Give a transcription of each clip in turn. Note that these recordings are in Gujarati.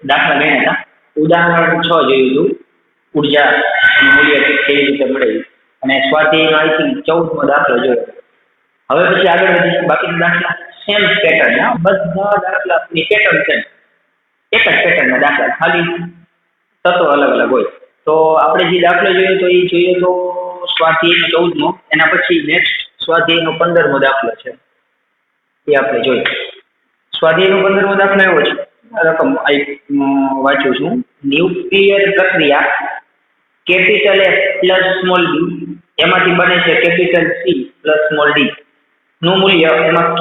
દાખલા ગણ્યા હતા. ઉદાહરણ 6 જોયું હતું, ઉર્જા મૂલ્ય કેવી રીતે મળે, અને સ્વાધ્યાયનો આઈ થિંક 14મો દાખલો જોયો. હવે પછી આગળ વધીશું. બાકીના દાખલા સેમ પેટર્ન, બધા દાખલાની પેટર્ન છે, એક જ પેટર્નના દાખલા, ખાલી તત્વો અલગ અલગ હોય. તો આપણે જે દાખલો જોયો તો એ જોઈએ તો સ્વાધ્યાય 14મો, એના પછી નેક્સ્ટ સ્વાધ્યાયનો 15મો દાખલો છે, એ આપણે જોઈએ. સ્વાધ્યાયનો 15મો દાખલો એવો છે, રકમ વાંચું છું. ન્યુક્લિયર પ્રક્રિયા capital F plus small b એમાંથી બને છે capital C plus small d નું મૂલ્ય એમાં Q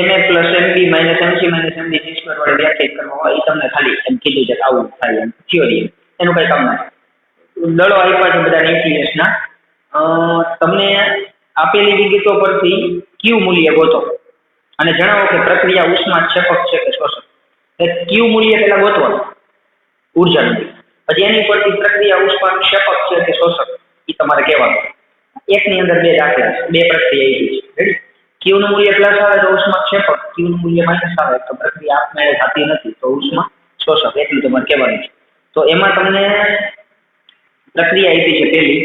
ma plus mb minus mc minus md c square વડે વ્યાખ્યાયિત કરવામાં આવે. એ તમને ખાલી એમ કીધું છે આવું થાય એમ થિયરી, એનું કઈ કામ નથી. દળો આપ્યા છે બધા ન્યુક્લિયસના. તમને આપેલી વિગતો પરથી Q મૂલ્ય ગોતો અને જણાવો કે પ્રક્રિયા ઉષ્માક્ષેપક છે કે શોષક. Q મૂલ્ય પેલા ગોતવાનું ઉર્જાનું, પછી એની પરથી પ્રક્રિયા ઉષ્માક્ષેપક છે કે શોષક એ તમારે કહેવાનું. એકની અંદર બે દાખલા છે, બે પ્રક્રિયા એવી છે. રેડી? Q નું મૂલ્ય પ્લસ આવે તો ઉષ્માક્ષેપક, Q નું મૂલ્ય માઇનસ આવે તો પ્રક્રિયા આપમેળે થતી નથી, તો ઉષ્મા શોષક. એટલું તમારે કહેવાનું છે. તો એમાં તમને પ્રક્રિયા આપી છે પહેલી,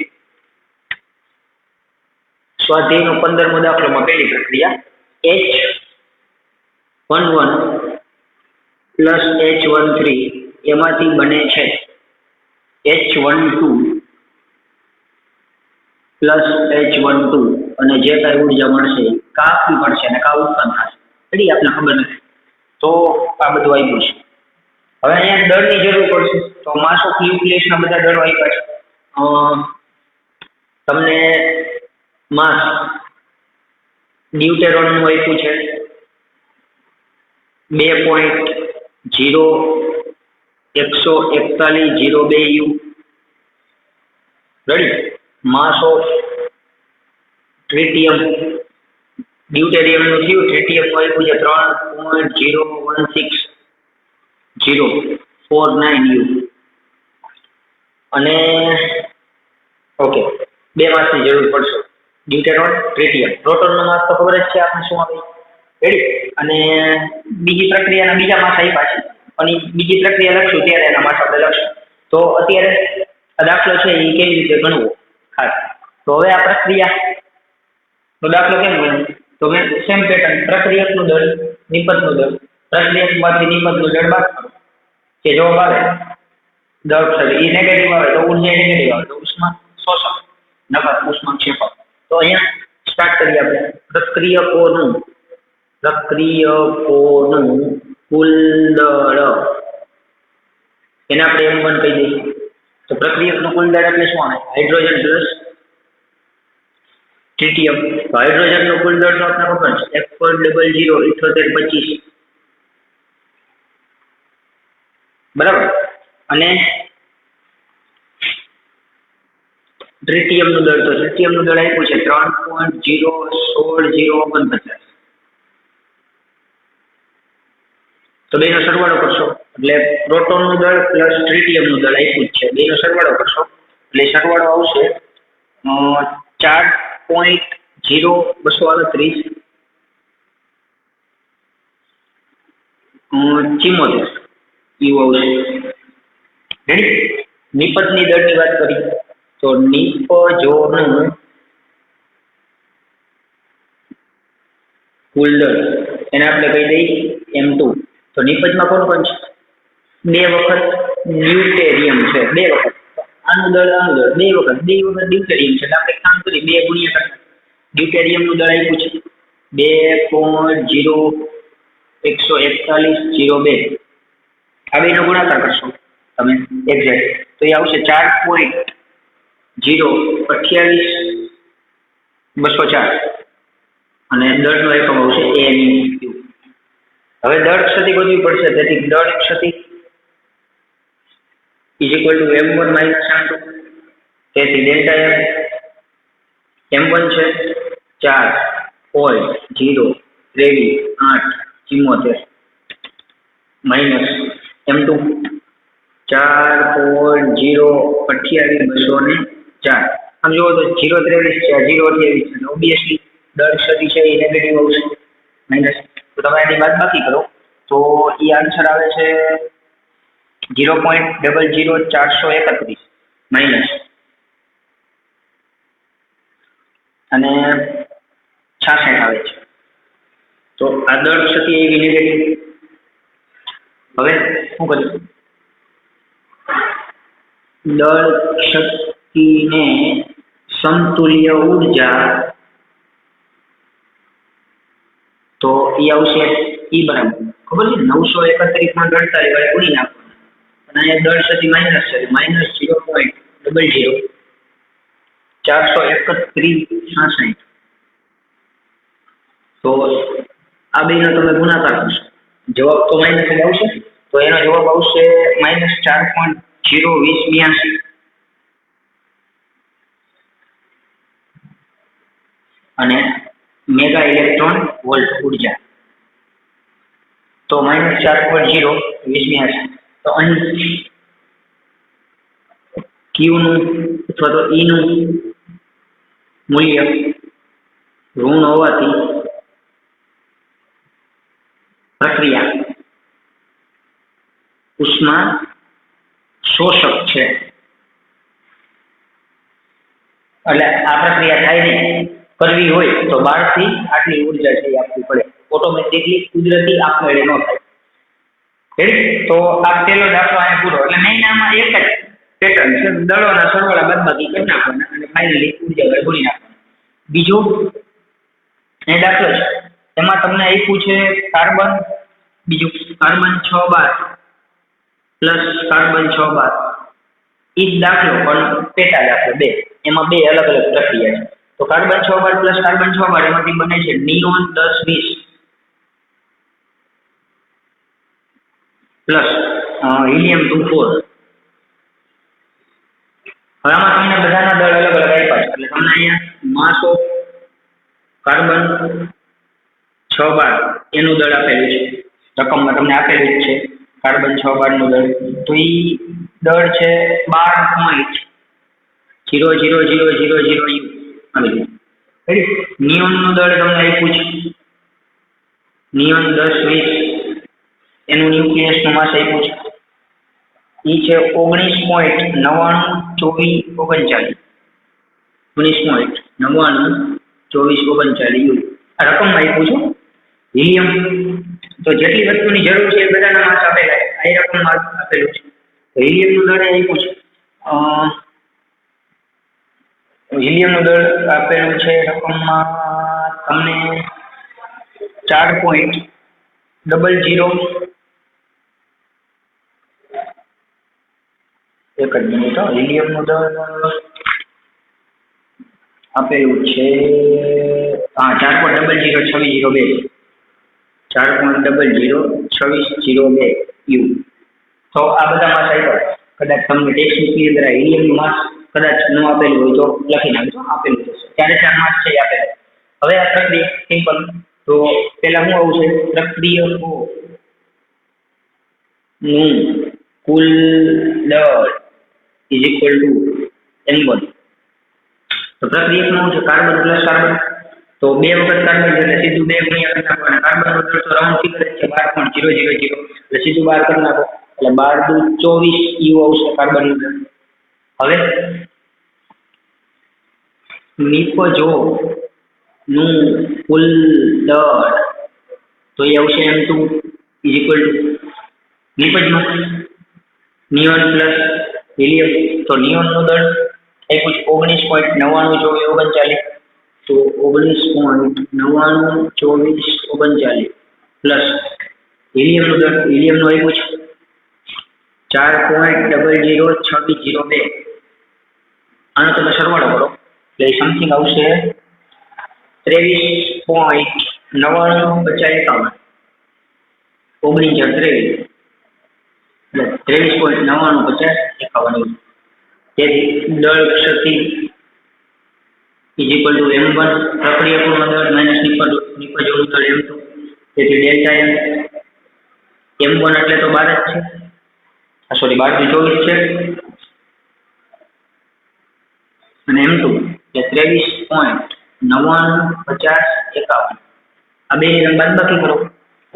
સ્વાધ્યાયનો 15મો દાખલામાં પહેલી પ્રક્રિયા H11 પ્લસ H13 એમાંથી બને છે H12 પ્લસ H12 અને જે કાંઈ ઉર્જા મળશે કા આપવી પડશે અને કા ઉત્પન્ન થશે. એટલે આપણે ખબર નથી. તો આ બધું આપ્યું છે. હવે અહીંયા દળની જરૂર પડશે, તો માસ ઓફ ન્યુક્લિયસના બધા દળો આપ્યા છે. તમને માસ ડ્યુટેરોનનું આપ્યું છે 2.014102 U. Ready? Mass of tritium ડ્યુટેરિયમનું થયું, ટ્રિટિયમનું આપ્યું છે 3.01604.9 U. અને ઓકે, બે માસની જરૂર પડશે, ડ્યુટેરોન, ટ્રિટિયમ. પ્રોટોનનો માસ તો ખબર જ છે આપણે શું આવે. રેડી? અને બીજી પ્રક્રિયાના બીજા માસ આપ્યા છે, અને બીજી પ્રક્રિયા લખશું ત્યારે એના માસ આપણે લખશું. તો અત્યારે આ દાખલો છે એ કેવી રીતે ગણવો ખાસ. તો હવે આ પ્રક્રિયાનો દાખલો કેમ ગણવો? તો મેં સેમ પેટર્ન, પ્રક્રિયકનું દળ, નિપજનું દળ, પ્રક્રિયકમાંથી નિપજનું દળ બાદ કરો, કે જવાબ આવે દળ છે એ નેગેટિવ આવે તો ઉર્જા નેગેટિવ આવે તો ઉષ્મા શોષક, નકર ઉષ્માક્ષેપક. તો અહીંયા સ્ટાર્ટ કરીએ આપણે. પ્રક્રિયકોનું કુલ દળ એને આપણે M1 કહી દઈએ. તો પ્રક્રિયકનું કુલ દળ એટલે શું આવે? Hydrogen plus tritium. તો હાઇડ્રોજનનું કુલ દળ તો આપણે ખબર છે, F400 બરાબર. અને ટ્રિટિયમનું દળ, તો ટ્રિટિયમનું દળ આપ્યું છે 3.01649. તો બેનો સરવાળો કરશો એટલે પ્રોટોનનું દળ પ્લસ ટ્રિટિયમનું દળ આપ્યું છે, બેનો સરવાળો કરશો એટલે સરવાળો આવશે 4.0238 74 એવું આવશે. રેડી? નિપજની દળની વાત કરી તો નિપજોનું કુલ દળ એને આપણે કહી દઈએ M2. તો નિપજમાં કોણ કોણ છે? બે વખત ડ્યુટેરિયમ છે, બે વખત આનું દળ, બે વખત ડ્યુટેરિયમ છે. એટલે આપણે કામ કરી 2 ગુણ્યા ડ્યુટેરિયમનું દળ આપ્યું છે 2.014102. આ બેનો ગુણાકાર કરશો તમે એક્ઝેક્ટ તો એ આવશે 4.0282204 અને દળનો એકમ આવશે ANU. હવે દળ ક્ષતિ ગોતવી પડશે, તેથી દળ ક્ષતિ M1 માઇનસ M2. તેથી ડેલ્ટા M1 છે 4.02384 માઇનસ M2 4.0282204. આમ જુઓ તો 0.23 છે, 0.28 છે. ઓબ્વિયસલી દળ ક્ષતિ છે એ નેગેટિવ આવશે, માઇનસ. તો તમે એની બાદબાકી કરો તો એ આન્સર આવે છે 0.00431 માઇનસ અને 66 આવે છે. તો આ દળ ક્ષતિ એવી નેગેટિવ. હવે શું કરીશું? દળ શક્તિને સમતુલ્ય ઉર્જા તો એ આવશે ઈ બરાબર ખબર છે 931 માં 48 વાળે ઉડી નાખવાનું અને અહીંયા દળ શક્તિ માઇનસ છે માઇનસ 0.00431 તો આ બેનો તમે ગુણાકાર કરશો જવાબ તો માઇનસ જ આવશે. તો એનો જવાબ આવશે માઇનસ 4.02082 અને મેગા ઇલેક્ટ્રોન વોલ્ટ ઉર્જા. તો માઇનસ 4.02082 તો અહીં ક્યુ નું અથવા તો ઈ નું મૂલ્ય ઋણ હોવાથી પ્રક્રિયા ઉષ્મા શોષક છે એટલે આ પ્રક્રિયા થાય નહીં કરવી હોય તો બહારથી આટલી ઉર્જા છે એ આપવી પડે ઓટોમેટિકલી કુદરતી આપમેળે ન થાય. તો આ પહેલો દાખલો અહીંયા પૂરો એટલે નહીં આમાં એક જ પેટર્ન છે દળોના સરવાળા બાદબાકી કરી નાખવાના અને ફાઇનલી ઉર્જા વડે ગુણી નાખવાના. બીજો એ દાખલો છે એમાં તમને આપ્યું છે કાર્બન બીજું કાર્બન 6 બાર પ્લસ કાર્બન 6 બાર એ જ દાખલો પણ પેટા દાખલો બે એમાં બે અલગ અલગ પ્રક્રિયા છે. તો કાર્બન 6 બાર પ્લસ કાર્બન 6 બાર એમાંથી બને છે નિયોન 1020 પ્લસ હિલિયમ 24. હવે આમાં તમને બધાના દળ અલગ અલગ આપ્યા છે એટલે તમને અહીંયા માસ ઓફ કાર્બન 6 બાર એનું દળ આપેલું છે રકમમાં તમને આપેલું જ છે કાર્બન 6 બાર નું દળ. તો એ દળ છે 12.00000 નિયોન નું દળ તમને આપ્યું છે નિયોન 1020 એનું ન્યુક્લિયસ નું માસ આપ્યું છે એ છે 19.992439 19.992439 આ રકમમાં આપ્યું છે. હિલિયમ તો જેટલી વસ્તુની જરૂર છે એ બધાના માસ આપેલા છે આ રકમ માસ આપેલું છે. હિલિયમ નું દળ આપ્યું છે હિલિયમ નું દળ આપેલું છે રકમમાં તમને 4.00 એક જ મિનિટ હિલિયમ નું દળ આપેલું છે 4.002602 4.002602 યુ. તો આ બધા માસ આપ્યા કદાચ તમને ટેક્સ્ટની અંદર હિલિયમ નું માસ કદાચ ન આપેલું હોય તો લખી નાખજો આપેલું થશે ચાર માસ છે એ આપેલા. હવે આ પ્રક્રિયા સિમ્પલ તો પેલા શું આવશે પ્રક્રિયકો નું કુલ દળ ઇઝ ઇક્વલ ટુ n1. તો પ્રક્રિયકમાં છે કાર્બન પ્લસ કાર્બન તો બે વખત કાર્બન એટલે સીધું 2 ગુણ્યા કરી નાખવાના. કાર્બન નો દળ તો રાઉન્ડ ફિગર છે 12.000 એટલે સીધું 12 કરી નાખો એટલે 12 દુ 24 યુ આવશે કાર્બન નું દળ. હવે નિપજો નું કુલ દળ તો એ આવશે m2 ઇઝ ઇક્વલ ટુ નિપજમાં નિયોન પ્લસ હિલિયમ તો નિયોન નું દળ એ કુછ 19.992439 તો 19.992439 પ્લસ હિલિયમ નું દળ હિલિયમ નું આવ્યું છે 4.00602 આનો તમે સરવાળો કરો એટલે સમથિંગ આવશે 23.995051 23.995051 તેથી દળ શક્તિ ઇઝ ઇક્વલ ટુ m1 પ્રક્રિયકનું દળ માઇનસ નિપજોનું દળ m2 તેથી ડેલ્ટા m1 એટલે તો 12 જ છે સોરી 12 થી 24 છે અને m2 એટલે 23.995051 આ બે ની બાદબાકી કરો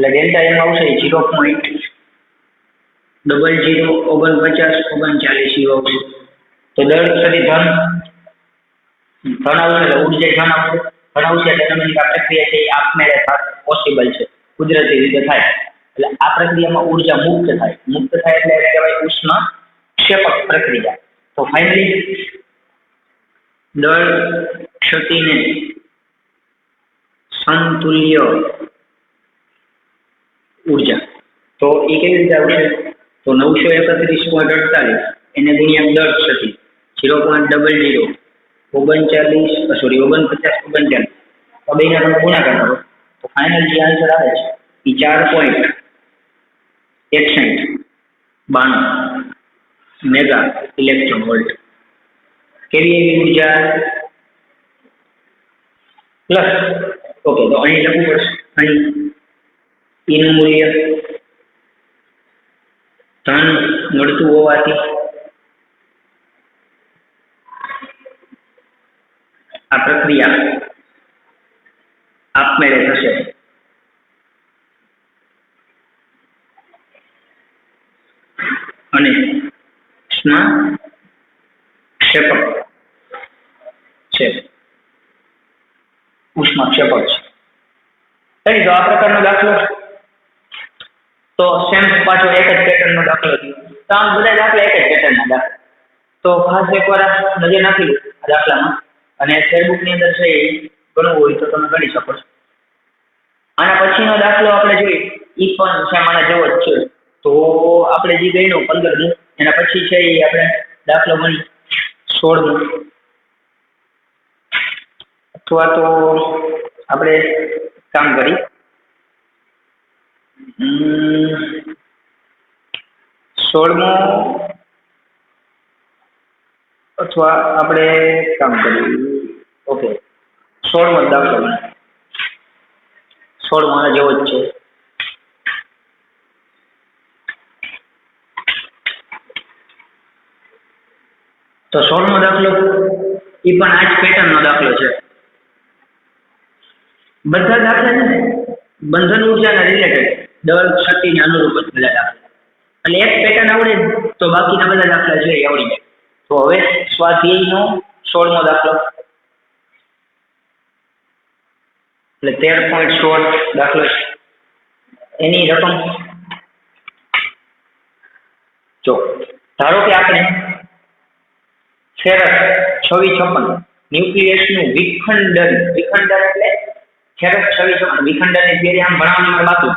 એટલે ડેલ્ટા એમ આવશે 0.004939 આવશે. તો દળ સદી ધન આવશે એટલે ઉર્જા ધન આવશે. ધન આવશે એટલે તમે આ પ્રક્રિયા છે એ આપમેળે પોસિબલ છે, કુદરતી રીતે થાય. એટલે આ પ્રક્રિયામાં ઉર્જા મુક્ત થાય એટલે એને કહેવાય ઉષ્મા ક્ષેપક પ્રક્રિયા. તો ફાઇનલી દળ ક્ષતિને સમતુલ્ય ઉર્જા તો એ કેવી રીતે આવશે? તો 931.48 એને ગુણ્યા દળ ક્ષતિ 0.0049 તો બેના તમે ગુણાકાર કરો તો ફાઇનલ જે આન્સર આવે છે એ 4.6192 મેગા ઇલેક્ટ્રોન વોલ્ટ. કેવી એવી ઉર્જા પ્લસ. ઓકે, તો અહીં લખવું પડશે, અહીં એનું મૂલ્ય ધન મળતું હોવાથી આ પ્રક્રિયા આપમેળે થશે. અને ઉષ્મા ક્ષેપક છે. ઉષ્મા ક્ષેપક છે. કઈ તો આ પ્રકારનો દાખલો તો સેમ પાછો એક જ પેટર્નનો દાખલો થયો. તો આમ બધા દાખલા એક જ પેટર્નના દાખલા. તો ખાસ એકવાર નજર નાખી આ દાખલામાં અને ફેસબુક ની અંદર છે એ ગણવું હોય તો તમે ગણી શકો છો. આના પછીનો દાખલો આપણે જોઈએ એ પણ સેમ આના જેવો જ છે. તો આપણે જે ગણ્યો 15 એના પછી છે એ આપણે દાખલો ગણી 16 અથવા તો આપણે કામ કરી 16 અથવા આપણે કામ કર્યું. ઓકે, 16મો દાખલો ગણે. 16મો આના જેવો જ છે. તો 16મો દાખલો એ પણ આ જ પેટર્નનો દાખલો છે. બધા દાખલા છે ને બંધન ઉર્જાના રિલેટેડ દળ શક્તિને અનુરૂપ જ બધા દાખલા. એટલે એક પેટર્ન આવડે તો બાકીના બધા દાખલા છે એ આવડી જાય. તો હવે સ્વાધ્યાયનો 16મો દાખલો એટલે 13.16 દાખલો છે. એની રકમ જો ધારો કે આપણે ફેરસ 2656 ન્યુક્લિયસનું વિખંડન એટલે ફેરસ 2656 વિખંડનની થિયરી આમ ભણવાનું બાકી.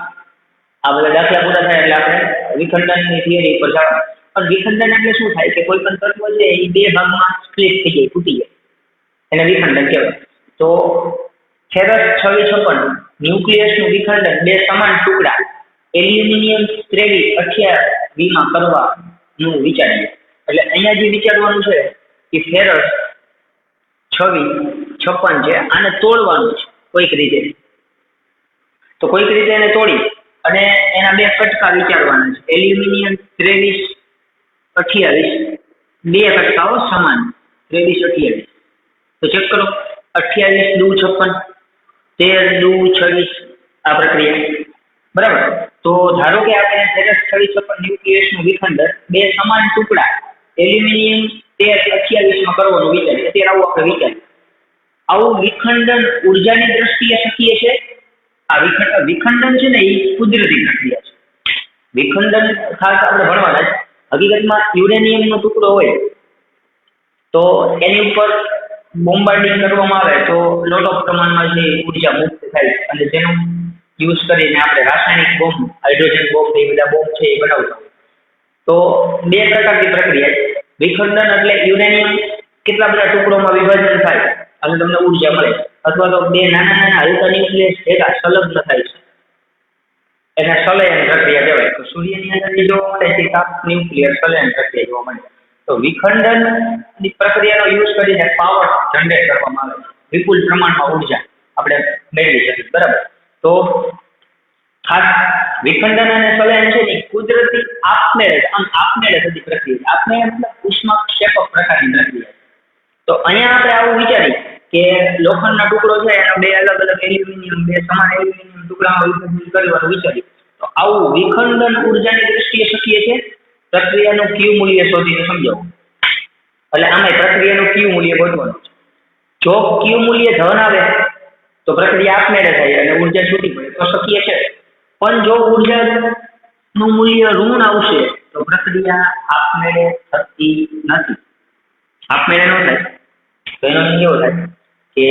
આ બધા દાખલા પૂરા થાય એટલે આપણે વિખંડનની થિયરી પર જવાનું. પણ વિખંડન એટલે શું થાય કે કોઈ પણ તત્વ છે એ બે ભાગમાં સ્પ્લિટ થઈ જાય, તૂટી જાય, એને વિખંડન કહેવાય. તો ફેરસ 2656 ન્યુક્લિયસનું વિખંડન બે સમાન ટુકડા એલ્યુમિનિયમ 2328 માં કરવાનું વિચારીએ. એટલે અહીંયા જે વિચારવાનું છે કે ફેરસ 2656 છે આને તોડવાનું છે કોઈક રીતે. તો કોઈક રીતે એને તોડી અને એના બે કટકા વિચારવાના છે. એલ્યુમિનિયમ 2328 બે કટકાઓ સમાન 2328. તો ચેક કરો 28 દુ 56 13 દુ 26 આ પ્રક્રિયા બરાબર. તો ધારો કે આપણે ફેરસ 2656 ન્યુક્લિયસનું વિખંડન બે સમાન ટુકડા એલ્યુમિનિયમ 1328 માં કરવાનું વિચારીએ. અત્યારે આવું આપણે વિચારીએ. આવું વિખંડન ઉર્જાની દ્રષ્ટિએ શક્ય છે. આ વિખંડન છે ને એ કુદરતી પ્રક્રિયા છે. વિખંડન ખાસ આપણે ભણવાના છે. હકીકતમાં યુરેનિયમનો ટુકડો હોય તો એની ઉપર બોમ્બાર્ડિંગ કરવામાં આવે તો લોટ ઓફ પ્રમાણમાં જે ઉર્જા મુક્ત થાય અને જેનો યુઝ કરીને આપણે રાસાયણિક બોમ્બ, હાઇડ્રોજન બોમ્બ એ બધા બોમ્બ છે એ બનાવતા હોય. તો બે પ્રકારની પ્રક્રિયા છે. વિખંડન એટલે યુરેનિયમ કેટલા બધા ટુકડોમાં વિભાજન થાય અને તમને ઉર્જા મળે. અથવા તો બે નાના નાના હલકા ન્યુક્લિયસ ભેગા સંલગ્ન થાય છે એને સંલયન પ્રક્રિયા કહેવાય. તો સૂર્યની અંદર જે જોવા મળે છે તાપ ન્યુક્લિયર સંલયન પ્રક્રિયા જોવા મળે. તો વિખંડન ની પ્રક્રિયાનો યુઝ કરીને પાવર જનરેટ કરવામાં આવે છે. વિપુલ પ્રમાણમાં ઉર્જા આપણે મેળવી શકીએ. બરાબર. તો ખાસ વિખંડન અને સંલયન છે ને કુદરતી આપમેળે થતી પ્રક્રિયા. આપમેળે મતલબ ઉષ્માક્ષેપક પ્રકારની પ્રક્રિયા. તો અહીંયા આપણે આવું વિચારીએ કે લોખંડનો ટુકડો છે એનો બે અલગ અલગ એલ્યુમિનિયમ બે સમાન એલ્યુમિનિયમ ટુકડામાં વિભાજન કરવાનું વિચાર્યું તો આવું વિખંડન ઉર્જાની દ્રષ્ટિએ શક્ય છે. પ્રક્રિયાનું ક્યુ મૂલ્ય શોધીને સમજાવો. એટલે આમાં પ્રક્રિયાનું ક્યુ મૂલ્ય ગોતવાનું છે. જો ક્યુ મૂલ્ય ધન આવે તો પ્રક્રિયા આપમેળે થાય અને ઉર્જા છૂટી પડે તો શક્ય છે. પણ જો ઉર્જાનું મૂલ્ય ઋણ આવશે તો પ્રક્રિયા આપમેળે થતી નથી. આપમેળે ન થાય તો એનો કેવો થાય કે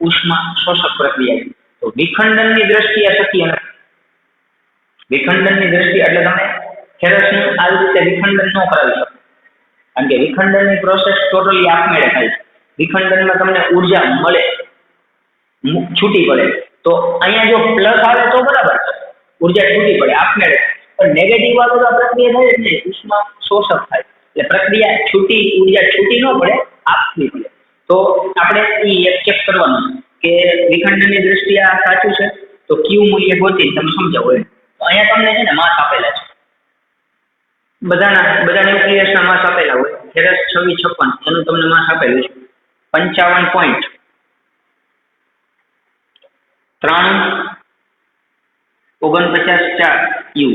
ઉષ્મા શોષક પ્રક્રિયા. તો વિખંડનની દ્રષ્ટિએ શક્ય નથી. વિખંડનની દ્રષ્ટિએ એટલે તમે ખેરસનું આવી રીતે વિખંડન ન કરાવી શકો. કારણ કે વિખંડનની પ્રોસેસ ટોટલી આપમેળે થાય છે. વિખંડનમાં તમને ઉર્જા મળે છૂટી પડે તો અહીંયા જો પ્લસ આવે તો બરાબર છે, ઉર્જા છૂટી પડે આપમેળે. પણ નેગેટિવ આવે તો પ્રક્રિયા થાય જ નહીં, ઉષ્મા શોષક થાય. એટલે પ્રક્રિયા ઉર્જા છૂટી ન પડે, આપવી પડે. તો આપણે એક ચેક કરવાનું છે કે વિખંડનની દ્રષ્ટિએ આ સાચું છે તો ક્યુ મૂલ્ય ગોતી તમે સમજાવો. તો અહીંયા તમને છે ને માસ આપેલા છે, બધા ન્યુક્લિયસના માસ આપેલા હોય. ખેરસ 2656 એનું તમને માસ આપેલું છે 55.349.4 યુ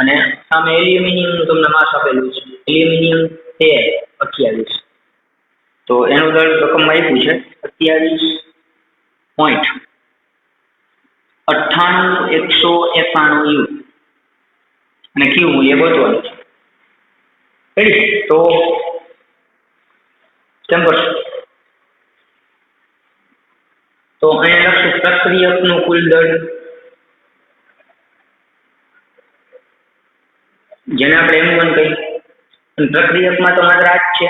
અને સામે એલ્યુમિનિયમનું તમને માસ આપેલું છે એલ્યુમિનિયમ 13.28. તો એનું દળ રકમમાં આપ્યું છે 27.98191 યુ અને ક્યુ મૂલ્ય ગોતવાનું છે. રેડી? તો કેમ કરશો? તો અહીંયા લખશું પ્રક્રિયકનું કુલ દળ, જેને આપણે M1 કહીએ. અને પ્રક્રિયકમાં તો માત્ર આ જ છે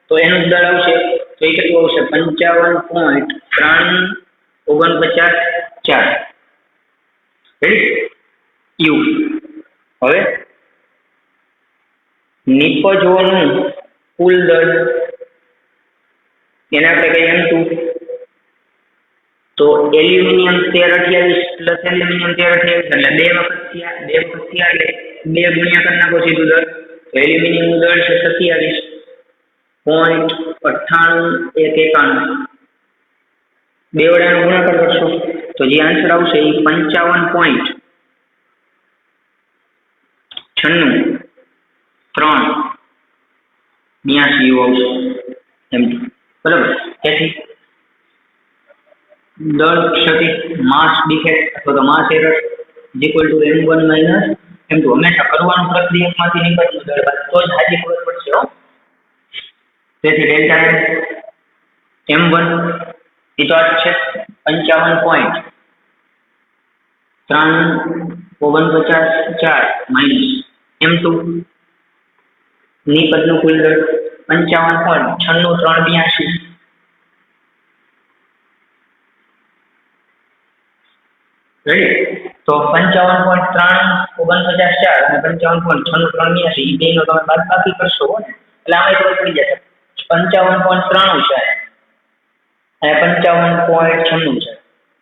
તો એનું જ દળ આવશે. તો એ કેટલું આવશે? 55.349.4. રેડી? યુ. હવે નિપજોનું કુલ દળ એને આપણે કહીએ M2. તો એલ્યુમિનિયમ 1328 પ્લસ એલ્યુમિનિયમ 1328 એટલે 2 વખત થયા એટલે 2 ગુણ્યા કરી નાખો સીધું દળ. તો એલ્યુમિનિયમનું દળ છે 27.98191. 2 વડાનો ગુણાકાર કરશો તો જે આન્સર આવશે એ 55.96.382 આવશે. બરાબર? તેથી દળ ક્ષતિ માસ ડિફેક્ટ અથવા તો mass error equal to M1 minus M2. હંમેશા કરવાનું પ્રક્રિયકમાંથી નિપજનું દળ બાદ તો જ હાજી ખબર પડશે. તેથી ડેલ્ટા M1 એ તો આ છે 55.349.4 માઇનસ M2 નિપજનું કુલ દળ 55.96382. રેડી? તો 55.349.4 અને 55.69382 એ બેનો તમે બાદબાકી કરશો એટલે આમાં ખબર પડી જશે 55.93 છે અને 55.96 છે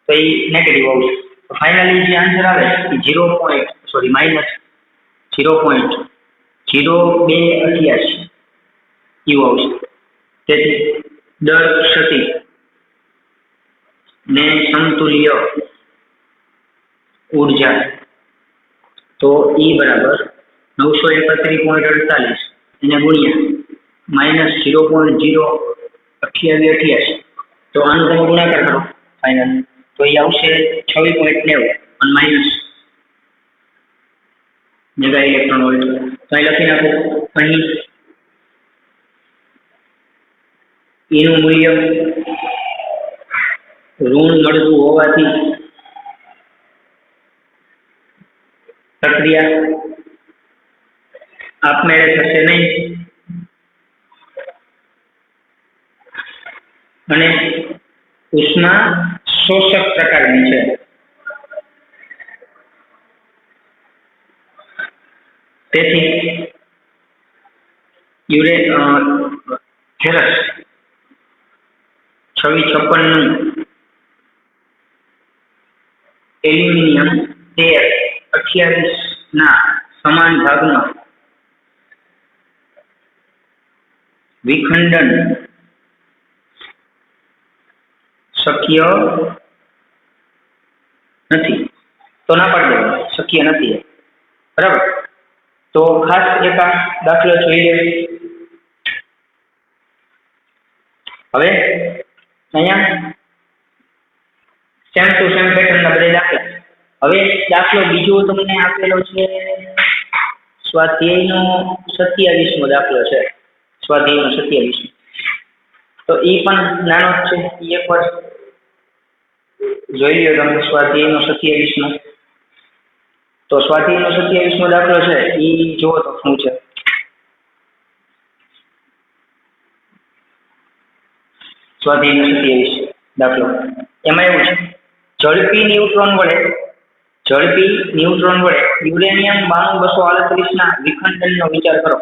તો એ નેગેટિવ આવશે. તો ફાઇનલી જે આન્સર આવે એ માઇનસ 0.0288 યુ આવશે. તેથી દળ ક્ષતિ ને સમતુલ્ય ઉર્જા તો E બરાબર 931.48 એને ગુણ્યા માઇનસ 0.02888. તો આનું તમે ગુણાકાર કરો ફાઇનલ તો એ આવશે 26.90 અને માઇનસ મેગા ઇલેક્ટ્રોન વોલ્ટ. તો અહીં લખી નાખો. અહીં એનું મૂલ્ય ઋણ મળતું હોવાથી પ્રક્રિયા આપમેળે થશે નહીં અને ઉષ્મા શોષક પ્રકારની છે. તેથી ખેરસ 2656 નું એલ્યુમિનિયમ 1328 ના સમાન ભાગમાં વિખંડન શક્ય નથી તો ના પાડી દેવાનું, શક્ય નથી, બરાબર. તો ખાસ એક આ દાખલો જોઈ લે. હવે અહીંયા સેમ ટુ સેમ પેટર્ન ના બધા દાખલા. હવે દાખલો બીજો તમને આપેલો છે સ્વાધ્યાયનો 27મો દાખલો છે. સ્વાધ્યાયનો 27. તો એ પણ નાનો જ છે. એ એકવાર જોઈ લ્યો તમે સ્વાધ્યાયનો 27મો. તો સ્વાધ્યાયનો 27મો દાખલો છે એ જુઓ તો શું છે. સ્વાધ્યાયનો 27 દાખલો એમાં એવું છે, ઝડપી ન્યુટ્રોન વડે યુરેનિયમ 92238 ના વિખંડનનો વિચાર કરો.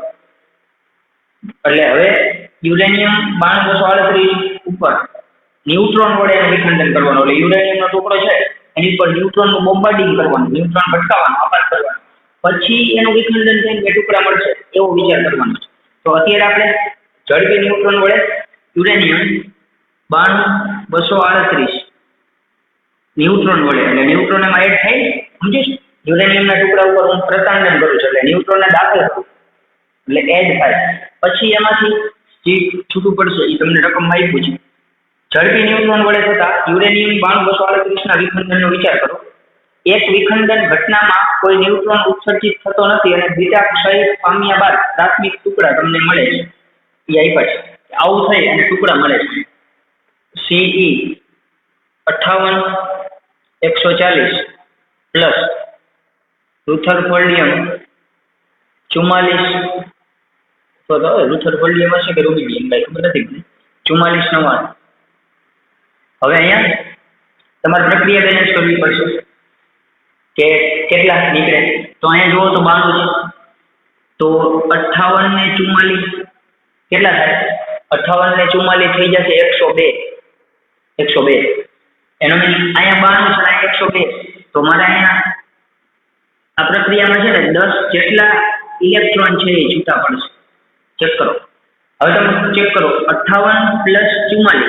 એટલે હવે યુરેનિયમ 92238 ઉપર ન્યુટ્રોન વડે એનું વિખંડન કરવાનું. એટલે યુરેનિયમનો ટુકડો છે એની પર ન્યુટ્રોનનું બોમ્બાર્ડિંગ કરવાનું, ન્યુટ્રોન ભટકાવવાનો, આપાત કરવાનો, પછી એનું વિખંડન થઈને બે ટુકડા મળશે એવો વિચાર કરવાનો છે. તો અત્યારે આપણે ઝડપી ન્યુટ્રોન વડે યુરેનિયમ 92238 ન્યુટ્રોન વડે, એટલે ન્યુટ્રોન એમાં એડ થાય, સમજીશ? યુરેનિયમના ટુકડા ઉપર હું પ્રતાંડન કરું છું એટલે ન્યુટ્રોનને દાખલ કરું એટલે એડ થાય. પછી એમાંથી જે છૂટું પડશે એ તમને રકમમાં આપ્યું છે. ઝડપી ન્યુટ્રોન વડે થતા યુરેનિયમ 92238 ના વિખંડનનો વિચાર કરો. એક વિખંડન ઘટનામાં કોઈ ન્યુટ્રોન ઉત્સર્જિત થતો નથી અને બીટા ક્ષય પામ્યા બાદ પ્રાથમિક ટુકડા તમને મળે છે. એ આપ્યા છે. આવું થઈ અને ટુકડા મળે છે. CE 58140 પ્લસ રુથરફોર્ડિયમ 44, તો રુથરફોર્ડિયમ હશે કે રૂબિડિયમ કઈ ખબર નથી મને, 4499. હવે અહીંયા તમારે પ્રક્રિયા બેલેન્સ કરવી પડશે કે કેટલા નીકળે. તો અહીંયા જુઓ તો 92 છે, તો 58 ને 44 કેટલા થાય? 58 ને 44 થઈ જશે 102. એનો મીનિંગ અહીંયા 92 છે, અહીંયા 102. તો મારે અહીંયા આ પ્રક્રિયામાં છે ને 10 જેટલા ઇલેક્ટ્રોન છે એ છૂટા પડશે. ચેક કરો. હવે તમે ચેક કરો 58 પ્લસ 44,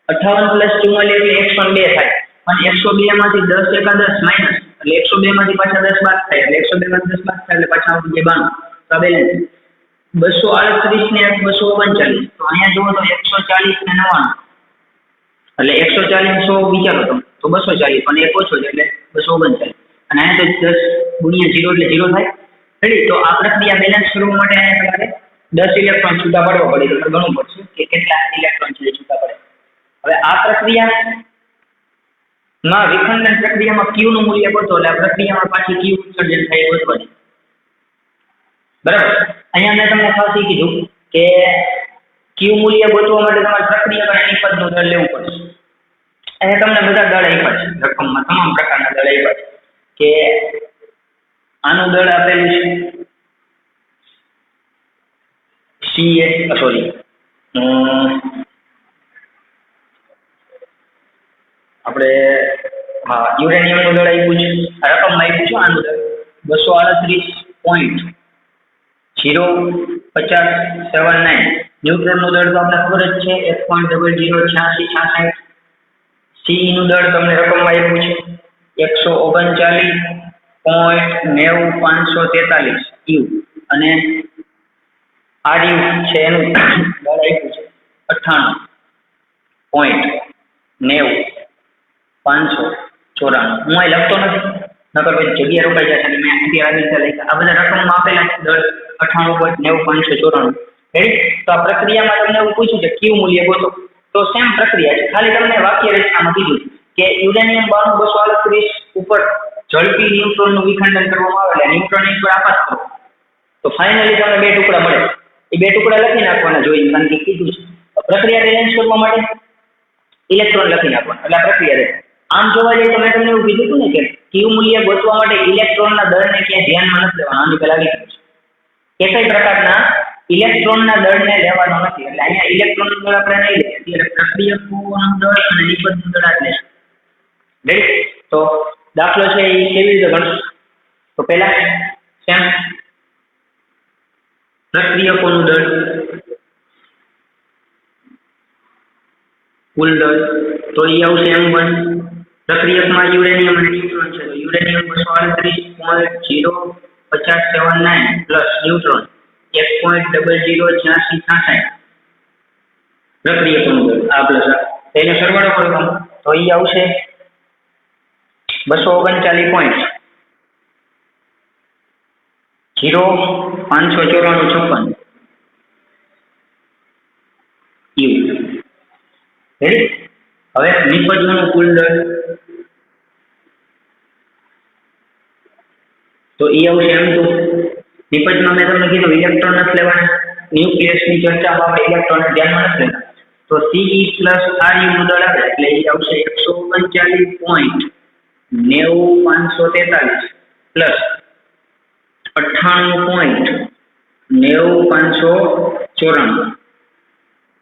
58 પ્લસ 44 એટલે 102 થાય. અને 102 માંથી 10 એકા 10 માઇનસ, એટલે 102 માંથી પાછા 10 બાદ થાય, એટલે 102 માંથી 10 બાદ થાય એટલે પાછા આવશે 92. તો આ બેલેન્સ 238 ને 239. તો અહીંયા જુઓ તો 140 ને 99, એટલે 140 100 વિચારો તમે તો 240, પણ એક ઓછો છે એટલે 239. અને અહીંયા તો 10 × 0 એટલે 0 થાય. રેડી? તો આ પ્રક્રિયા બેલેન્સ કરવા માટે અહીંયા તમારે 10 ઇલેક્ટ્રોન છૂટા પાડવા પડે. તો ગણવું પડશે કે કેટલા ઇલેક્ટ્રોન છે છૂટા પડે. હવે આ પ્રક્રિયામાં વિખંડન પ્રક્રિયામાં Q નું મૂલ્ય ગોતો. એટલે આ પ્રક્રિયામાં પાછી Q ઉત્સર્જન થાય એ ગોતવાની. બરાબર? અહીંયા મેં તમને ખાસ કીધું કે Q મૂલ્ય ગોતવા માટે તમારે પ્રક્રિયામાં નિપજનું દળ લેવું પડશે. અહીંયા તમને બધા દળ આપ્યા છે રકમમાં, તમામ પ્રકારના દળ આપ્યા છે. કે આનું દળ આપેલું છે આપણે યુરેનિયમ નું દળ આપ્યું છે, આ રકમમાં આપ્યું છે. આનું દળ 238.05079. ન્યુટ્રોન નું દળ તો આપણે ખબર જ છે 1.008666. સી નું દળ તમને રકમમાં આપ્યું છે 139.90543 યુ. અને આર યુ છે એનું દળ આપ્યું છે 98.90594. હું અહીં લખતો નથી, નકર પછી જગ્યા રોકાઈ જશે. મેં અહીંથી આવી રીતે લખ્યા. આ બધા રકમમાં આપેલા છે દળ 98.90594. રેડી? તો આ પ્રક્રિયામાં તમને એવું પૂછ્યું છે કયું મૂલ્ય ગોતો. તો સેમ પ્રક્રિયા છે, ખાલી તમને વાક્ય રચનામાં કીધું કે યુરેનિયમ 92238 ઉપર ઝડપી ન્યુટ્રોનનું વિખંડન કરવામાં આવે એટલે ન્યુટ્રોન પર આપાત કરો. તો ફાઇનલી તમને બે ટુકડા મળે. એ બે ટુકડા લખી નાખવાના જોઈએ, કારણ કે કીધું છે. પ્રક્રિયા બેલેન્સ કરવા માટે ઇલેક્ટ્રોન લખી નાખવાના એટલે આ પ્રક્રિયા રહે. આમ જોવા જઈએ તો મેં તમને એવું કીધું હતું ને કે ક્યુ મૂલ્ય ગોતવા માટે ઇલેક્ટ્રોનના દળને ક્યાંય ધ્યાનમાં નથી લેવાનું. આની પહેલા લીધું છે કે કઈ પ્રકારના ઇલેક્ટ્રોનના દળને લેવાનો નથી. એટલે અહીંયા ઇલેક્ટ્રોનનું દળ આપણે નહીં લઈએ, એટલે પ્રક્રિયકોનું દળ અને નિપજનું દળ જ લેશું. રેડી? તો દાખલો છે એ કેવી રીતે ગણશું? તો પહેલા સેમ પ્રક્રિયકોનું દળ, કુલ દળ, તો એ આવશે M1 પ્રક્રિયકમાં યુરેનિયમ અને ન્યુટ્રોન છે તો યુરેનિયમ 238.05079 પ્લસ ન્યુટ્રોન 1.008666 પ્રક્રિયકનું દળ આ પ્લસ આ તેનો સરવાળો કરો તો એ આવશે 239.059456 યુ રેડી. હવે નિપજનું કુલ દળ તો એ આવશે M2. નિપજમાં મેં તમને કીધું ઇલેક્ટ્રોન નથી લેવાના, ન્યુક્લિયસની ચર્ચામાં આપણે ઇલેક્ટ્રોન ધ્યાનમાં નથી લેવાના. તો Ce પ્લસ Ru નું દળ આવે એટલે એ આવશે 139.90543 પ્લસ 98.90594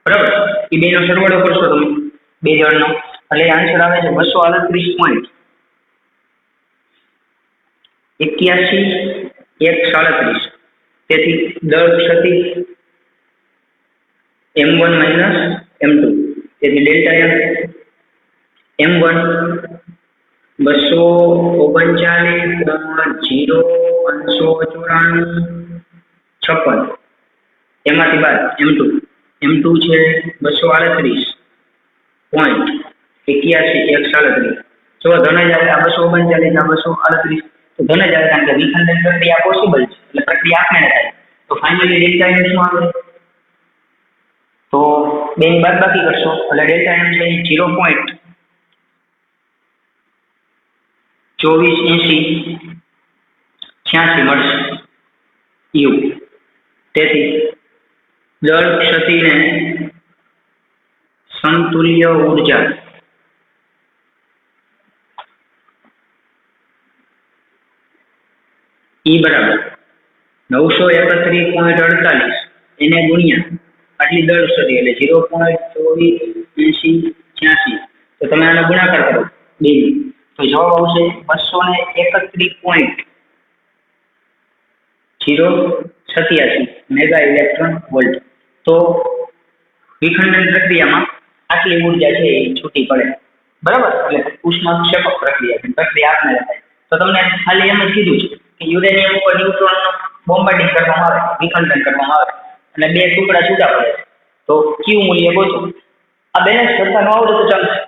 બરાબર. એ બેનો સરવાળો કરશો તમે બે દળનો એટલે આન્સર આવે છે 238.81 તેથી દળ ક્ષતિ M1 માઇનસ M2 તેથી ડેલ્ટા M1 239.0594 એમાંથી બાદ M2 છે 238.81 જો ધન જ આવે આ 239 આ 238 તો ધન જ આવે કારણ કે વિખંડન પ્રક્રિયા પોસિબલ છે એટલે પ્રક્રિયા આપણે થાય તો ફાઇનલી ડેલ્ટા M શું આવે તો બે ની બાદબાકી કરશો એટલે ડેલ્ટા M છે 0.248086 મળશે યુ. તેથી દળ ક્ષતિને સમતુલ્ય ઊર્જા E બરાબર 931.48 એને ગુણ્યા આટલી દળ ક્ષતિ એટલે 0.248086 તો તમે આનો ગુણાકાર કરો બે તો જવાબ આવશે 231.087 મેગા ઇલેક્ટ્રોન વોલ્ટ. તો વિખંડન પ્રક્રિયામાં આટલી ઉર્જા છે એ છૂટી પડે બરાબર. એટલે ઉષ્માક્ષેપક પ્રક્રિયા છે, પ્રક્રિયા આપમેળે થાય. તો તમને ખાલી એમ જ કીધું છે કે યુરેનિયમ ઉપર ન્યુટ્રોન બોમ્બાર્ડિંગ કરવામાં આવે, વિખંડન કરવામાં આવે અને બે ટુકડા છૂટા પડે તો ક્યુ મૂલ્ય ગોતો. આ બેલેન્સ કરતા ન આવડે તો ચાલશે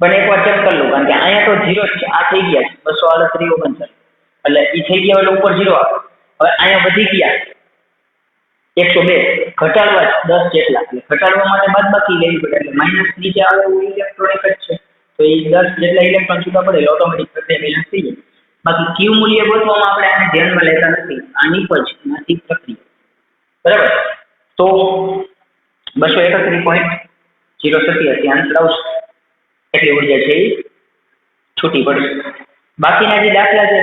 પણ એકવાર ચેક કરી લો કારણ કે અહીંયા તો 0 જ છે, આ થઈ ગયા છે 238.39 એટલે એ થઈ ગયા એટલે ઉપર 0 આવે. હવે અહીંયા વધી ગયા 102 ઘટાડવા 10 જેટલા એટલે ઘટાડવા માટે બાદબાકી લેવી પડે એટલે માઇનસ નીચે આવે એવું ઇલેક્ટ્રોન એક જ છે તો એ 10 જેટલા ઇલેક્ટ્રોન છૂટા પડે એટલે ઓટોમેટિક પ્રક્રિયા બેલેન્સ થઈ જાય. બાકી ક્યુ મૂલ્ય ગોતવામાં આપણે આને ધ્યાનમાં લેતા નથી, આની પછીમાંથી પ્રક્રિયા બરાબર. તો 231.087 આન્સર આવશે એટલી ઉર્જા છે એ છૂટી પડશે. બાકીના જે દાખલા છે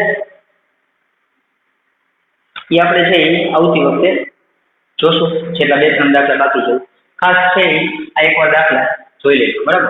એ આપણે છે એ આવતી વખતે જોશું. છેલ્લા 2-3 દાખલા બાકી છે ખાસ છે આ એકવાર દાખલા જોઈ લેજો બરાબર.